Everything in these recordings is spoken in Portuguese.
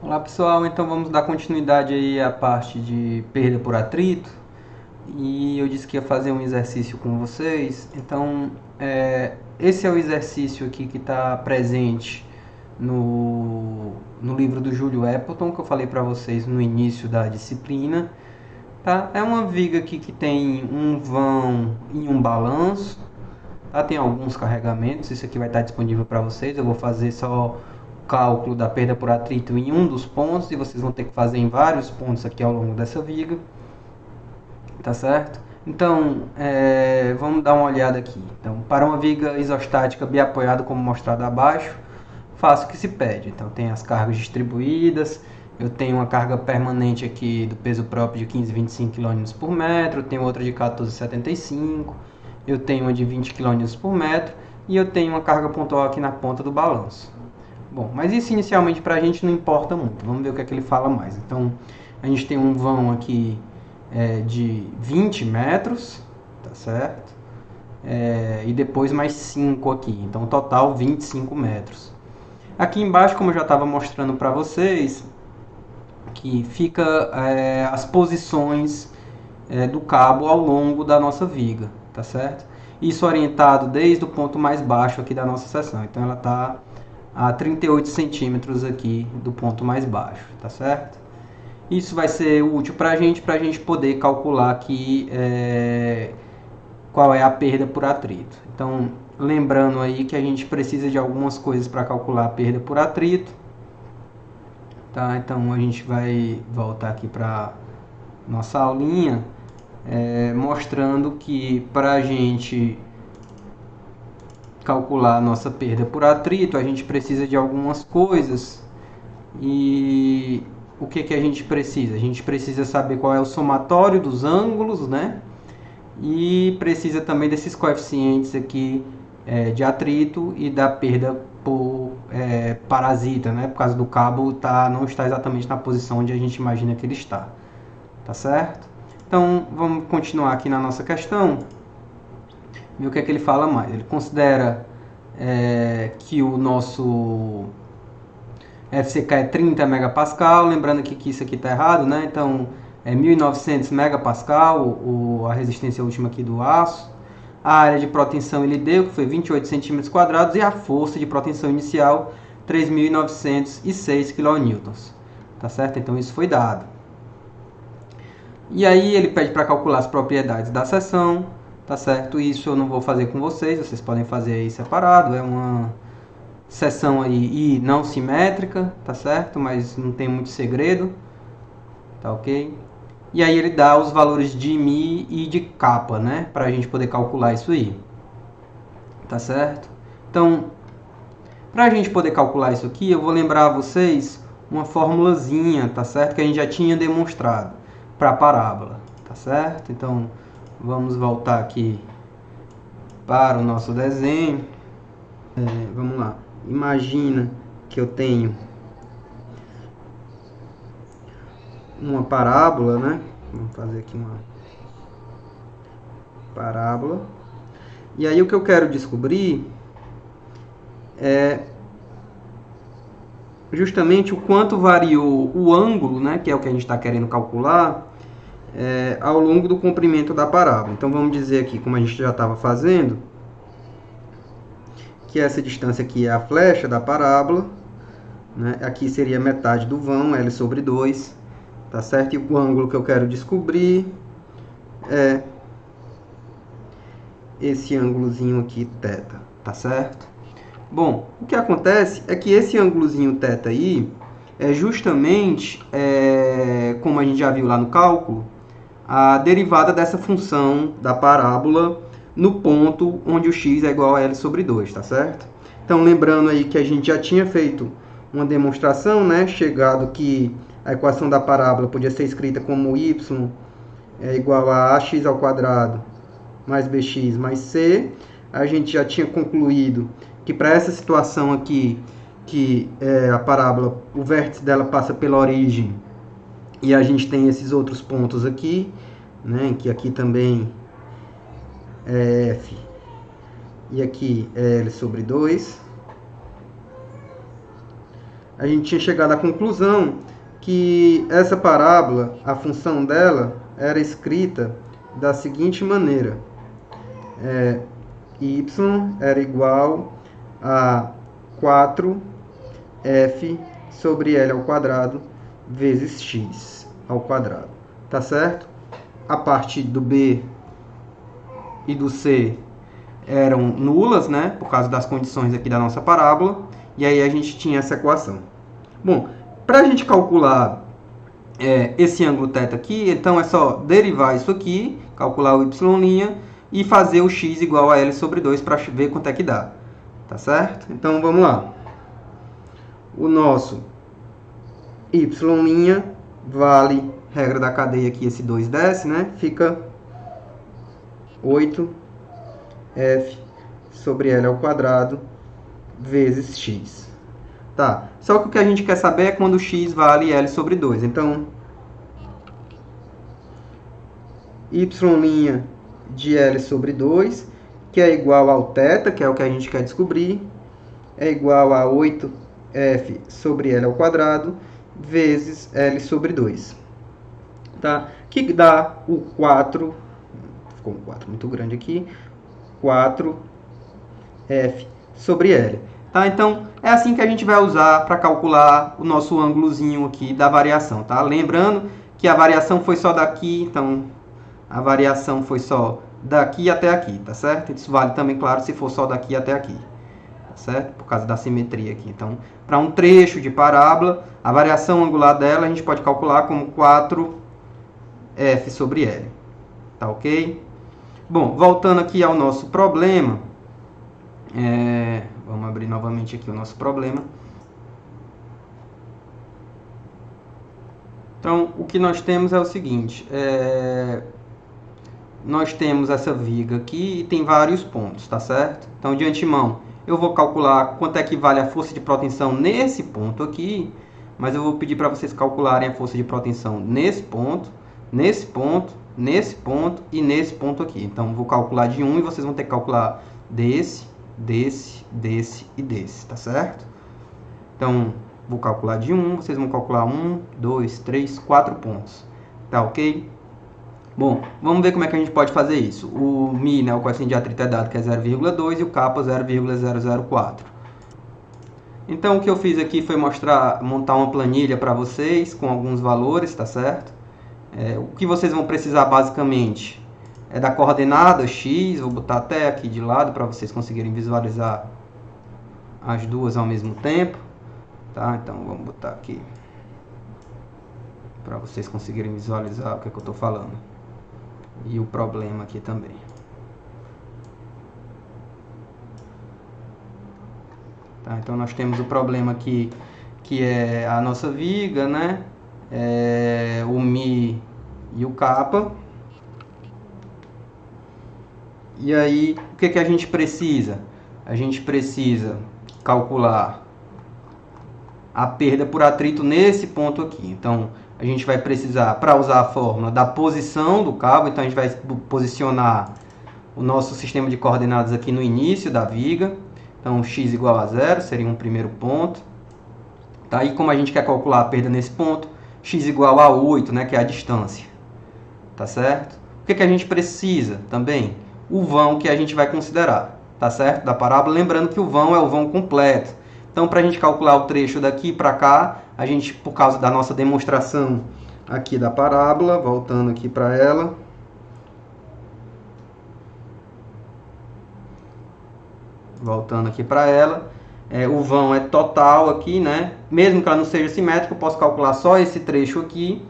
Olá pessoal, então vamos dar continuidade aí à parte de perda por atrito. E eu disse que ia fazer um exercício com vocês. Então, esse é o exercício aqui que está presente no livro do Júlio Appleton, que eu falei para vocês no início da disciplina. Tá? É uma viga aqui que tem um vão e um balanço. Tá? Tem alguns carregamentos, isso aqui vai estar disponível para vocês. Eu vou fazer só o cálculo da perda por atrito em um dos pontos e vocês vão ter que fazer em vários pontos aqui ao longo dessa viga, tá certo? Então, vamos dar uma olhada aqui. Então, para uma viga isostática biapoiada, como mostrado abaixo, faço o que se pede. Então, tem as cargas distribuídas, eu tenho uma carga permanente aqui do peso próprio de 15,25 kN por metro, eu tenho outra de 14,75, eu tenho uma de 20 kN por metro e eu tenho uma carga pontual aqui na ponta do balanço. Bom, mas isso inicialmente para a gente não importa muito. Vamos ver o que é que ele fala mais. Então, a gente tem um vão aqui de 20 metros, tá certo? E depois mais 5 aqui. Então, total 25 metros. Aqui embaixo, como eu já estava mostrando para vocês, que fica as posições do cabo ao longo da nossa viga, tá certo? Isso orientado desde o ponto mais baixo aqui da nossa seção. Então, ela está a 38 centímetros aqui do ponto mais baixo, tá certo? Isso vai ser útil para a gente poder calcular aqui qual é a perda por atrito. Então, lembrando aí que a gente precisa de algumas coisas para calcular a perda por atrito. Tá? Então, a gente vai voltar aqui para nossa aulinha, mostrando que para a gente calcular a nossa perda por atrito, a gente precisa de algumas coisas. E o que a gente precisa? A gente precisa saber qual é o somatório dos ângulos, né? E precisa também desses coeficientes aqui de atrito e da perda por parasita, né? Por causa do cabo não está exatamente na posição onde a gente imagina que ele está, tá certo? Então vamos continuar aqui na nossa questão. E o que é que ele fala mais? Ele considera que o nosso FCK é 30 megapascal, lembrando aqui que isso aqui está errado, né? Então é 1900 megapascal a resistência última aqui do aço. A área de protensão ele deu, que foi 28 centímetros quadrados, e a força de protensão inicial 3.906 kN. Tá certo? Então isso foi dado. E aí ele pede para calcular as propriedades da seção, tá certo? Isso eu não vou fazer com vocês podem fazer aí separado, é uma seção aí não simétrica, tá certo? Mas não tem muito segredo, tá ok? E aí ele dá os valores de Mi e de Kappa, né? Para a gente poder calcular isso aí, tá certo? Então, para a gente poder calcular isso aqui, eu vou lembrar a vocês uma formulazinha, tá certo? Que a gente já tinha demonstrado para a parábola, tá certo? Então, vamos voltar aqui para o nosso desenho. Vamos lá. Imagina que eu tenho uma parábola, né? Vamos fazer aqui uma parábola. E aí o que eu quero descobrir é justamente o quanto variou o ângulo, né? Que é o que a gente está querendo calcular, ao longo do comprimento da parábola. Então vamos dizer aqui, como a gente já estava fazendo, que essa distância aqui é a flecha da parábola, né? Aqui seria metade do vão, L sobre 2, tá certo? E o ângulo que eu quero descobrir é esse ângulozinho aqui, θ, tá certo? Bom, o que acontece é que esse ângulozinho θ aí é justamente, como a gente já viu lá no cálculo, a derivada dessa função da parábola no ponto onde o x é igual a L sobre 2, tá certo? Então, lembrando aí que a gente já tinha feito uma demonstração, né? Chegado que a equação da parábola podia ser escrita como y é igual a ax ao quadrado mais bx mais c. A gente já tinha concluído que para essa situação aqui, que a parábola, o vértice dela passa pela origem, e a gente tem esses outros pontos aqui, né, que aqui também é f, e aqui é L sobre 2. a gente tinha chegado à conclusão que essa parábola, a função dela, era escrita da seguinte maneira. Y era igual a 4f sobre L ao quadrado vezes x ao quadrado. Tá certo? A parte do B e do C eram nulas, né? Por causa das condições aqui da nossa parábola. E aí a gente tinha essa equação. Bom, para a gente calcular esse ângulo θ aqui, então é só derivar isso aqui, calcular o y' e fazer o x igual a L sobre 2 para ver quanto é que dá. Tá certo? Então vamos lá. O nosso y' vale, regra da cadeia aqui, esse 2 desce, né? Fica 8f sobre L ao quadrado vezes x. Tá. Só que o que a gente quer saber é quando x vale L sobre 2. Então, y' de L sobre 2, que é igual ao θ, que é o que a gente quer descobrir, é igual a 8f sobre L ao quadrado vezes L sobre 2. Tá? Que dá o 4, ficou um 4 muito grande aqui, 4f sobre L. Tá? Então, é assim que a gente vai usar para calcular o nosso ângulozinho aqui da variação. Tá? Lembrando que a variação foi só daqui, então a variação foi só daqui até aqui, tá certo? Isso vale também, claro, se for só daqui até aqui, tá certo? Por causa da simetria aqui. Então, para um trecho de parábola, a variação angular dela a gente pode calcular como 4f sobre L. Tá ok? Bom, voltando aqui ao nosso problema, vamos abrir novamente aqui o nosso problema. Então, o que nós temos é o seguinte, nós temos essa viga aqui e tem vários pontos, tá certo? Então, de antemão, eu vou calcular quanto é que vale a força de proteção nesse ponto aqui, mas eu vou pedir para vocês calcularem a força de proteção nesse ponto, nesse ponto, nesse ponto e nesse ponto aqui. Então, vou calcular de um e vocês vão ter que calcular desse, desse, desse e desse, tá certo? Então, vou calcular de um, vocês vão calcular 1, 2, 3, 4 pontos, tá ok? Bom, vamos ver como é que a gente pode fazer isso. O μ, né, o coeficiente de atrito é dado que é 0,2 e o kappa 0,004. Então, o que eu fiz aqui foi montar uma planilha para vocês com alguns valores, tá certo? O que vocês vão precisar basicamente é da coordenada x, vou botar até aqui de lado para vocês conseguirem visualizar as duas ao mesmo tempo. Tá? Então, vamos botar aqui para vocês conseguirem visualizar o que é que eu estou falando. E o problema aqui também. Tá? Então, nós temos o problema aqui, que é a nossa viga, né? O μ e o kappa. E aí, o que que a gente precisa? A gente precisa calcular a perda por atrito nesse ponto aqui. Então, a gente vai precisar, para usar a fórmula, da posição do cabo. Então, a gente vai posicionar o nosso sistema de coordenadas aqui no início da viga. Então, x igual a 0 seria um primeiro ponto. Tá? E como a gente quer calcular a perda nesse ponto, x igual a 8, né, que é a distância. Tá certo? O que que a gente precisa também? O vão que a gente vai considerar, tá certo? Da parábola. Lembrando que o vão é o vão completo. Então, para a gente calcular o trecho daqui para cá, a gente, por causa da nossa demonstração aqui da parábola, voltando aqui para ela, o vão é total aqui, né? Mesmo que ela não seja simétrica, eu posso calcular só esse trecho aqui,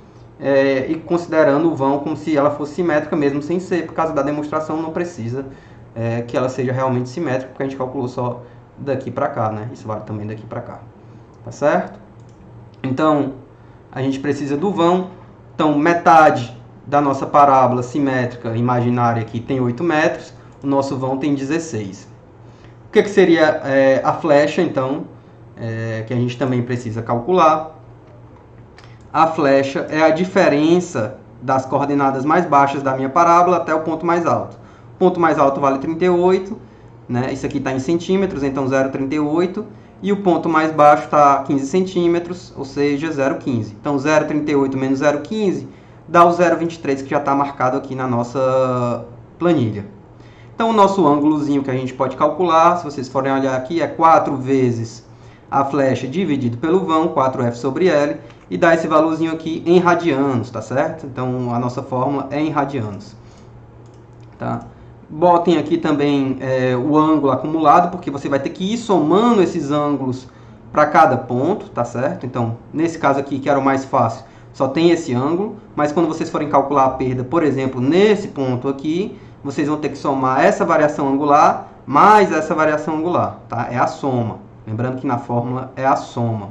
e considerando o vão como se ela fosse simétrica, mesmo sem ser. Por causa da demonstração, não precisa que ela seja realmente simétrica, porque a gente calculou só daqui para cá, né? Isso vale também daqui para cá, tá certo? Então, a gente precisa do vão. Então, metade da nossa parábola simétrica imaginária aqui tem 8 metros, o nosso vão tem 16. O que seria a flecha, então, que a gente também precisa calcular? A flecha é a diferença das coordenadas mais baixas da minha parábola até o ponto mais alto. O ponto mais alto vale 38, né? Isso aqui está em centímetros, então 0,38. E o ponto mais baixo está 15 centímetros, ou seja, 0,15. Então 0,38 menos 0,15 dá o 0,23 que já está marcado aqui na nossa planilha. Então o nosso ângulozinho que a gente pode calcular, se vocês forem olhar aqui, é 4 vezes a flecha dividido pelo vão, 4F sobre L, e dá esse valorzinho aqui em radianos, tá certo? Então a nossa fórmula é em radianos. Tá? Botem aqui também o ângulo acumulado, porque você vai ter que ir somando esses ângulos para cada ponto, tá certo? Então, nesse caso aqui, que era o mais fácil, só tem esse ângulo, mas quando vocês forem calcular a perda, por exemplo, nesse ponto aqui, vocês vão ter que somar essa variação angular mais essa variação angular, tá? É a soma. Lembrando que na fórmula é a soma.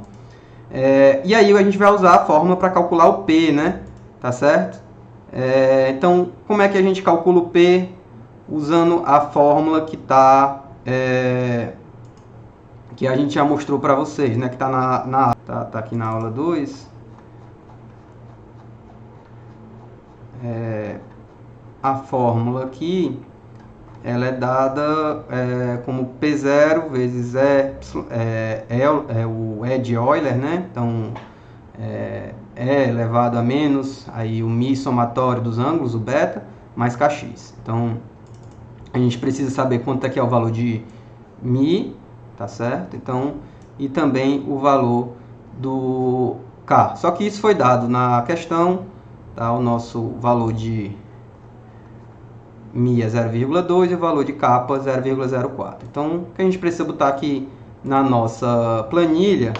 E aí a gente vai usar a fórmula para calcular o P, né? Tá certo? Então, como é que a gente calcula o P? Usando a fórmula que que a gente já mostrou para vocês, né? Que está tá aqui na aula 2. A fórmula aqui, ela é dada como P0 vezes o E de Euler, né? Então, E elevado a menos, aí o Mi somatório dos ângulos, o beta, mais Kx. Então, a gente precisa saber quanto é que é o valor de Mi, tá certo? Então, e também o valor do K. Só que isso foi dado na questão, tá? O nosso valor de Mi é 0,2 e o valor de K 0,04. Então, o que a gente precisa botar aqui na nossa planilha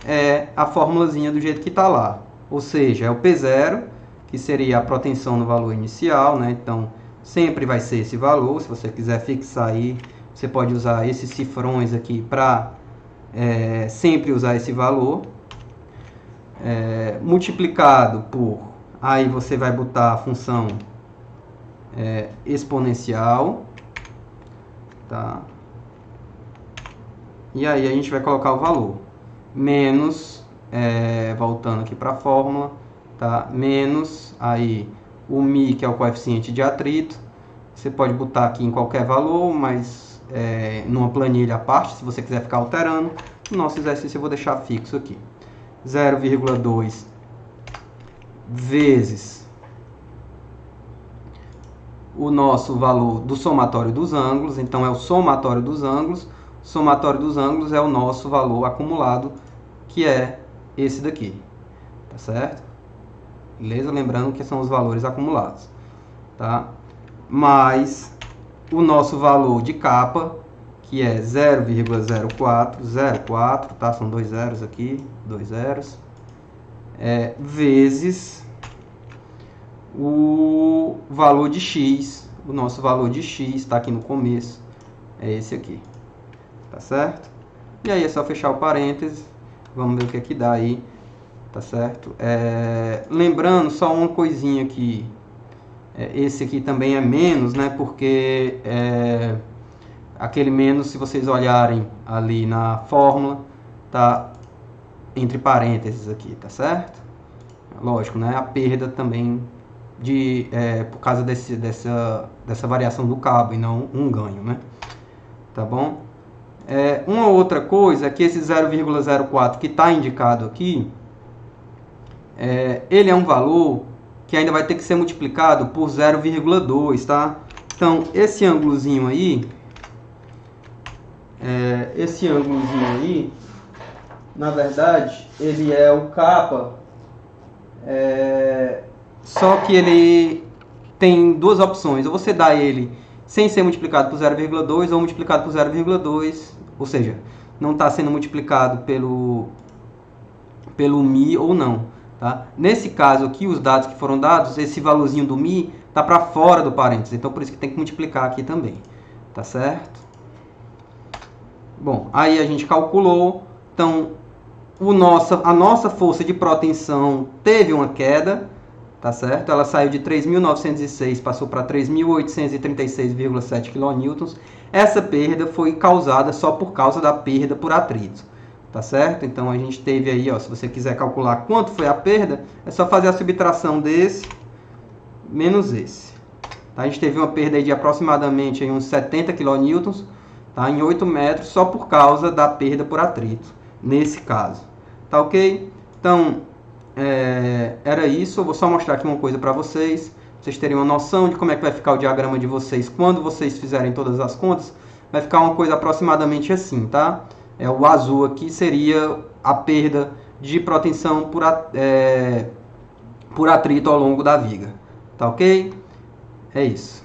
é a formulazinha do jeito que está lá. Ou seja, é o P0, que seria a protensão no valor inicial, né? Então, sempre vai ser esse valor. Se você quiser fixar aí, você pode usar esses cifrões aqui para sempre usar esse valor. Multiplicado por... Aí você vai botar a função exponencial. Tá? E aí a gente vai colocar o valor. Menos, voltando aqui para a fórmula, tá? Menos aí o Mi, que é o coeficiente de atrito. Você pode botar aqui em qualquer valor, mas numa planilha à parte, se você quiser ficar alterando. No nosso exercício eu vou deixar fixo aqui. 0,2 vezes o nosso valor do somatório dos ângulos. Então é o somatório dos ângulos. O somatório dos ângulos é o nosso valor acumulado, que é esse daqui. Tá certo? Beleza? Lembrando que são os valores acumulados. Tá? Mais o nosso valor de capa, que é 0,04, tá? São dois zeros aqui, dois zeros, vezes o valor de x. O nosso valor de x está aqui no começo, é esse aqui, tá certo? E aí é só fechar o parênteses, vamos ver o que é que dá aí, tá certo? Lembrando só uma coisinha aqui, esse aqui também é menos, né? Porque aquele menos, se vocês olharem ali na fórmula, tá entre parênteses aqui, tá certo? Lógico, né? A perda também por causa dessa variação do cabo e não um ganho, né? Tá bom? Uma outra coisa é que esse 0,04 que está indicado aqui, ele é um valor que ainda vai ter que ser multiplicado por 0,2, tá? Então, esse ângulozinho aí, na verdade, ele é o capa, só que ele tem duas opções. Ou você dá ele sem ser multiplicado por 0,2 ou multiplicado por 0,2, ou seja, não está sendo multiplicado pelo Mi ou não. Tá? Nesse caso aqui, os dados que foram dados, esse valorzinho do Mi está para fora do parênteses, então por isso que tem que multiplicar aqui também. Tá certo? Bom, aí a gente calculou, então a nossa força de protensão teve uma queda, tá certo? Ela saiu de 3.906, passou para 3.836,7 kN. Essa perda foi causada só por causa da perda por atrito, tá certo? Então a gente teve aí, ó, se você quiser calcular quanto foi a perda, é só fazer a subtração desse menos esse, Tá? A gente teve uma perda aí de aproximadamente aí uns 70 kN, tá? Em 8 metros, só por causa da perda por atrito, nesse caso. Tá ok? Então, era isso. Eu vou só mostrar aqui uma coisa para vocês terem uma noção de como é que vai ficar o diagrama de vocês quando vocês fizerem todas as contas. Vai ficar uma coisa aproximadamente assim, tá? O azul aqui seria a perda de proteção por atrito ao longo da viga. Tá ok? É isso.